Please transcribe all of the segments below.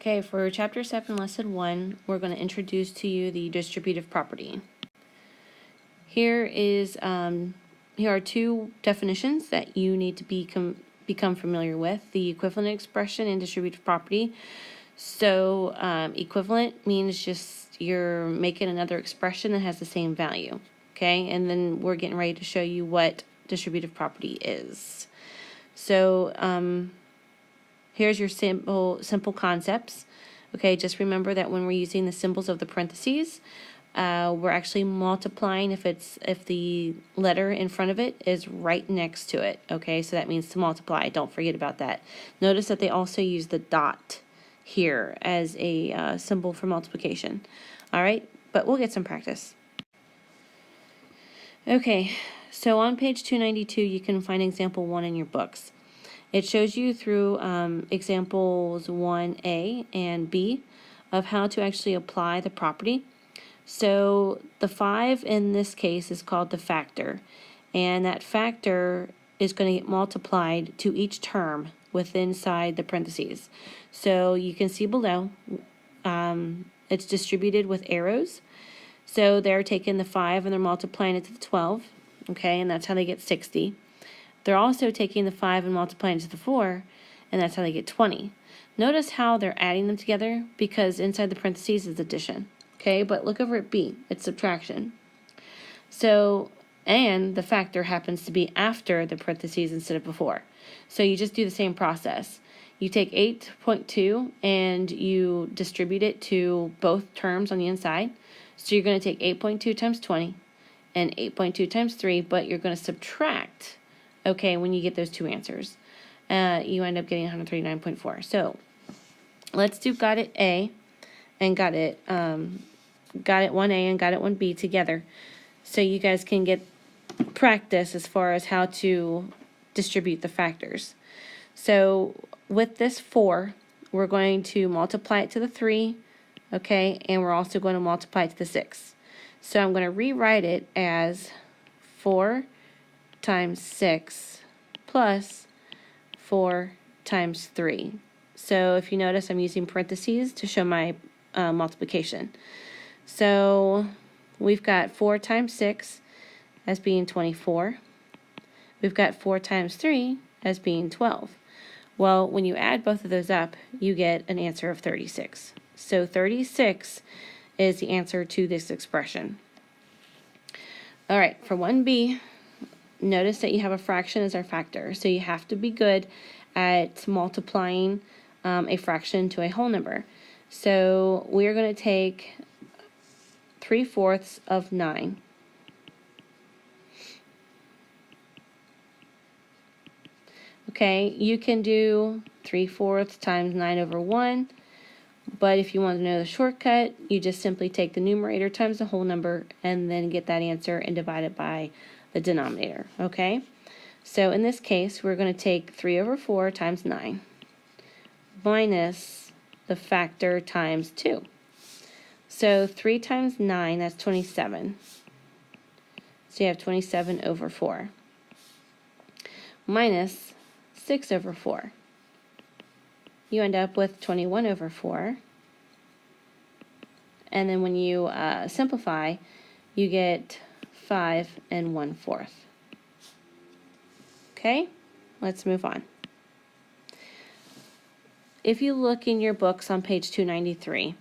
Okay, for Chapter 7, Lesson 1, we're going to introduce to you the distributive property. Here are two definitions that you need to become familiar with, the equivalent expression and distributive property. So equivalent means just you're making another expression that has the same value, okay? And then we're getting ready to show you what distributive property is. So here's your simple concepts. Okay, just remember that when we're using the symbols of the parentheses, we're actually multiplying if the letter in front of it is right next to it. Okay, so that means to multiply. Don't forget about that. Notice that they also use the dot here as a symbol for multiplication. All right, but we'll get some practice. Okay, so on page 292, you can find example 1 in your books. It shows you through examples 1A and B of how to actually apply the property. So the 5 in this case is called the factor, and that factor is going to get multiplied to each term inside the parentheses. So you can see below, it's distributed with arrows. So they're taking the 5 and they're multiplying it to the 12, okay, and that's how they get 60. They're also taking the 5 and multiplying it to the 4, and that's how they get 20. Notice how they're adding them together because inside the parentheses is addition. Okay, but look over at B, it's subtraction. So, and the factor happens to be after the parentheses instead of before. So you just do the same process. You take 8.2 and you distribute it to both terms on the inside. So you're going to take 8.2 times 20 and 8.2 times 3, but you're going to subtract, okay, when you get those two answers. You end up getting 139.4. So let's do got it A and got it 1A and got it 1B together so you guys can get practice as far as how to distribute the factors. So with this 4, we're going to multiply it to the 3, okay, and we're also going to multiply it to the 6. So I'm going to rewrite it as 4 times 6 plus 4 times 3. So if you notice, I'm using parentheses to show my multiplication. So we've got 4 times 6 as being 24. We've got 4 times 3 as being 12. Well, when you add both of those up, you get an answer of 36. So 36 is the answer to this expression. All right, for 1B, notice that you have a fraction as our factor. So you have to be good at multiplying a fraction to a whole number. So we're going to take 3/4 of 9. Okay, you can do 3/4 times 9 over 1, but if you want to know the shortcut, you just simply take the numerator times the whole number and then get that answer and divide it by the denominator, okay? So in this case, we're going to take 3/4 times 9 minus the factor times 2. So 3 times 9, that's 27. So you have 27/4 minus 6/4. You end up with 21/4. And then when you simplify, you get 5 1/4. Okay, let's move on. If you look in your books on page 293,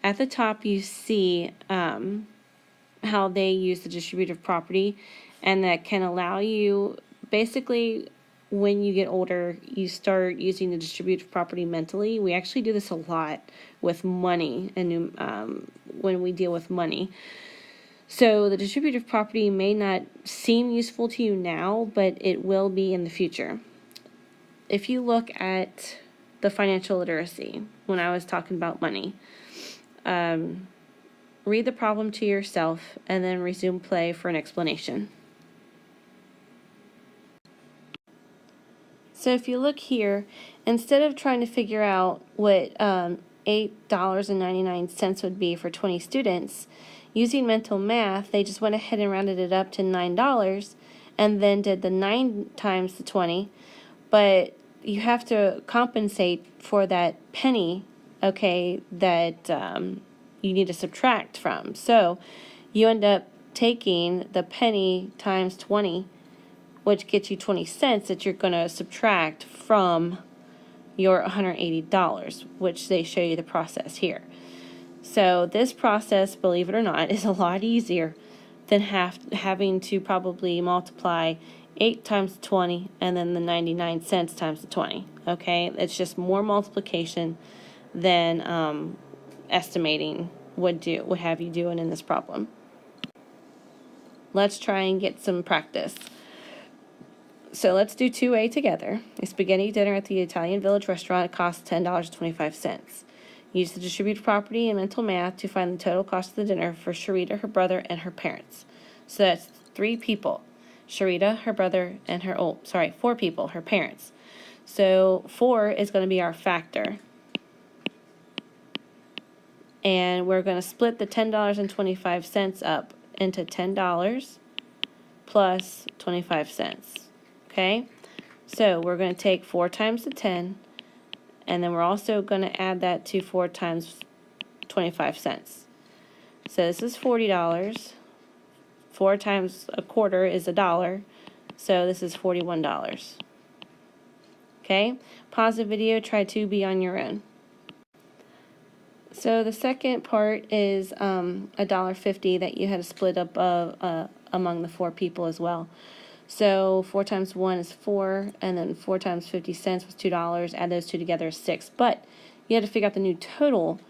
at the top you see how they use the distributive property, and that can allow you, basically, when you get older, you start using the distributive property mentally. We actually do this a lot with money and when we deal with money. So the distributive property may not seem useful to you now, but it will be in the future. If you look at the financial literacy, when I was talking about money, read the problem to yourself and then resume play for an explanation. So if you look here, instead of trying to figure out what $8.99 would be for 20 students, using mental math, they just went ahead and rounded it up to $9 and then did the 9 times the 20. But you have to compensate for that penny okay, that you need to subtract from. So you end up taking the penny times 20, which gets you 20 cents that you're going to subtract from your $180, which they show you the process here. So this process, believe it or not, is a lot easier than having to probably multiply 8 times 20 and then the 99 cents times the 20. Okay, it's just more multiplication than estimating would have you doing in this problem. Let's try and get some practice. So let's do 2A together. A spaghetti dinner at the Italian Village restaurant costs $10.25. Use the distributive property and mental math to find the total cost of the dinner for Sharita, her brother, and her parents. So that's 3 people. Sharita, her brother, and her, 4 people, her parents. So 4 is going to be our factor. And we're going to split the $10.25 up into $10 plus 25 cents. Okay? So we're going to take 4 times the 10, and then we're also going to add that to 4 times 25 cents. So this is $40. 4 times a quarter is $1. So this is $41. Okay? Pause the video, try 2B on your own. So the second part is $1.50 that you had to split up among the 4 people as well. So 4 times 1 is 4, and then 4 times 50 cents was $2. Add those two together is 6. But you had to figure out the new total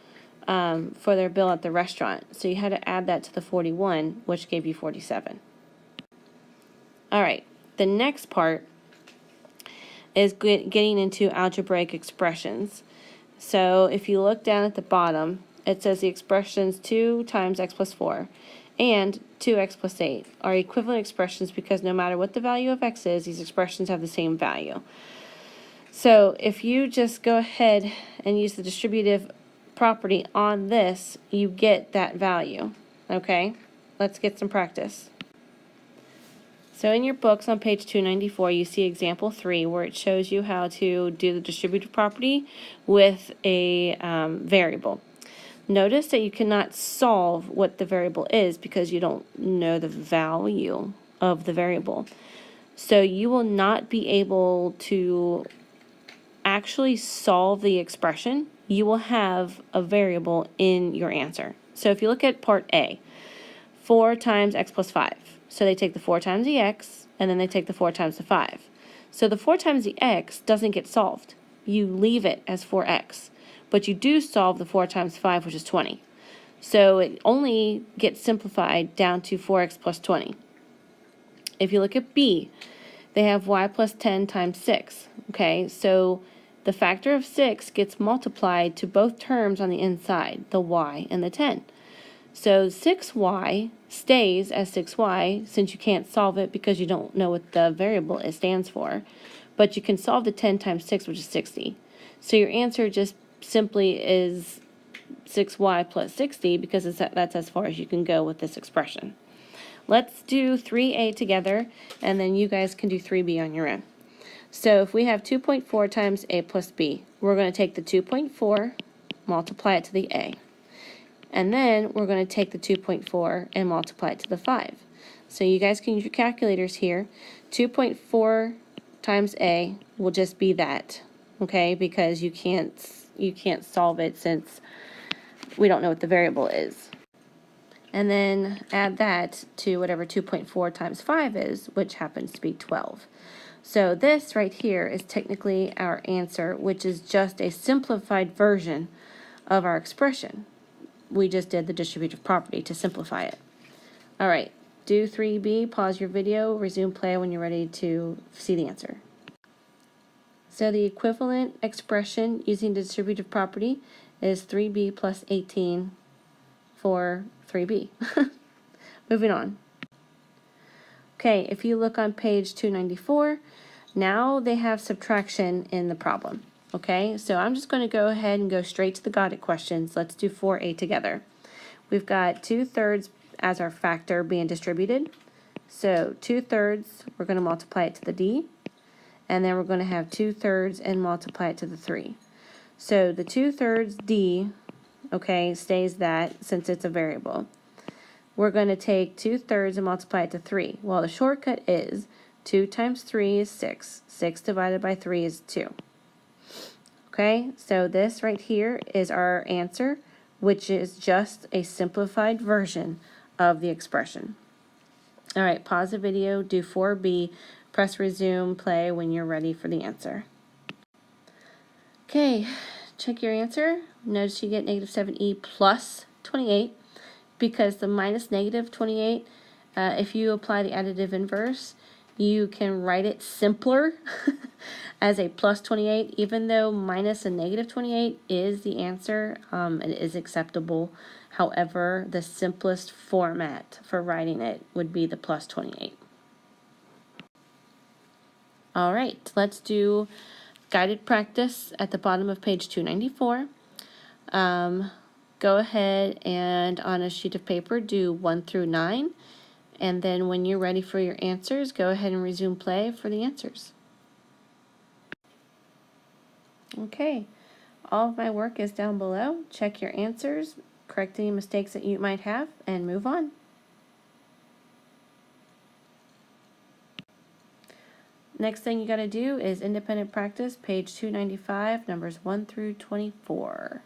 for their bill at the restaurant. So you had to add that to the 41, which gave you 47. All right, the next part is getting into algebraic expressions. So if you look down at the bottom, it says the expressions 2 times x plus 4 and 2x plus 8 are equivalent expressions because no matter what the value of x is, these expressions have the same value. So if you just go ahead and use the distributive property on this, you get that value. Okay, let's get some practice. So in your books on page 294, you see example 3 where it shows you how to do the distributive property with a variable. Notice that you cannot solve what the variable is because you don't know the value of the variable. So you will not be able to actually solve the expression. You will have a variable in your answer. So if you look at part A, 4 times x plus 5. So they take the 4 times the x, and then they take the 4 times the 5. So the 4 times the x doesn't get solved. You leave it as 4x. But you do solve the 4 times 5, which is 20. So it only gets simplified down to 4x plus 20. If you look at B, they have y plus 10 times 6. Okay, so the factor of 6 gets multiplied to both terms on the inside, the y and the 10. So 6y stays as 6y since you can't solve it because you don't know what the variable stands for. But you can solve the 10 times 6, which is 60. So your answer just simply is 6y plus 60 because that's as far as you can go with this expression. Let's do 3a together, and then you guys can do 3b on your own. So if we have 2.4 times a plus b, we're going to take the 2.4, multiply it to the a. And then we're going to take the 2.4 and multiply it to the 5. So you guys can use your calculators here. 2.4 times a will just be that, okay, because you can't solve it since we don't know what the variable is. And then add that to whatever 2.4 times 5 is, which happens to be 12. So this right here is technically our answer, which is just a simplified version of our expression. We just did the distributive property to simplify it. All right, do 3b, pause your video, resume play when you're ready to see the answer. So the equivalent expression using the distributive property is 3b plus 18 for 3b. Moving on. Okay, if you look on page 294, now they have subtraction in the problem. Okay, so I'm just going to go ahead and go straight to the got it questions. Let's do 4a together. We've got 2/3 as our factor being distributed. So 2/3, we're going to multiply it to the d. And then we're going to have 2/3 and multiply it to the 3. So the 2/3 D, okay, stays that since it's a variable. We're going to take 2/3 and multiply it to 3. Well, the shortcut is 2 times 3 is 6. 6 divided by 3 is 2. Okay, so this right here is our answer, which is just a simplified version of the expression. All right, pause the video, do 4B, press resume, play when you're ready for the answer. Okay, check your answer. Notice you get -7e plus 28, because the minus -28, if you apply the additive inverse, you can write it simpler as a plus 28, even though minus a -28 is the answer. It is acceptable. However, the simplest format for writing it would be the plus 28. All right, let's do guided practice at the bottom of page 294. Go ahead and on a sheet of paper do 1 through 9. And then when you're ready for your answers, go ahead and resume play for the answers. Okay, all of my work is down below. Check your answers, correct any mistakes that you might have, and move on. Next thing you got to do is independent practice, page 295, numbers 1 through 24.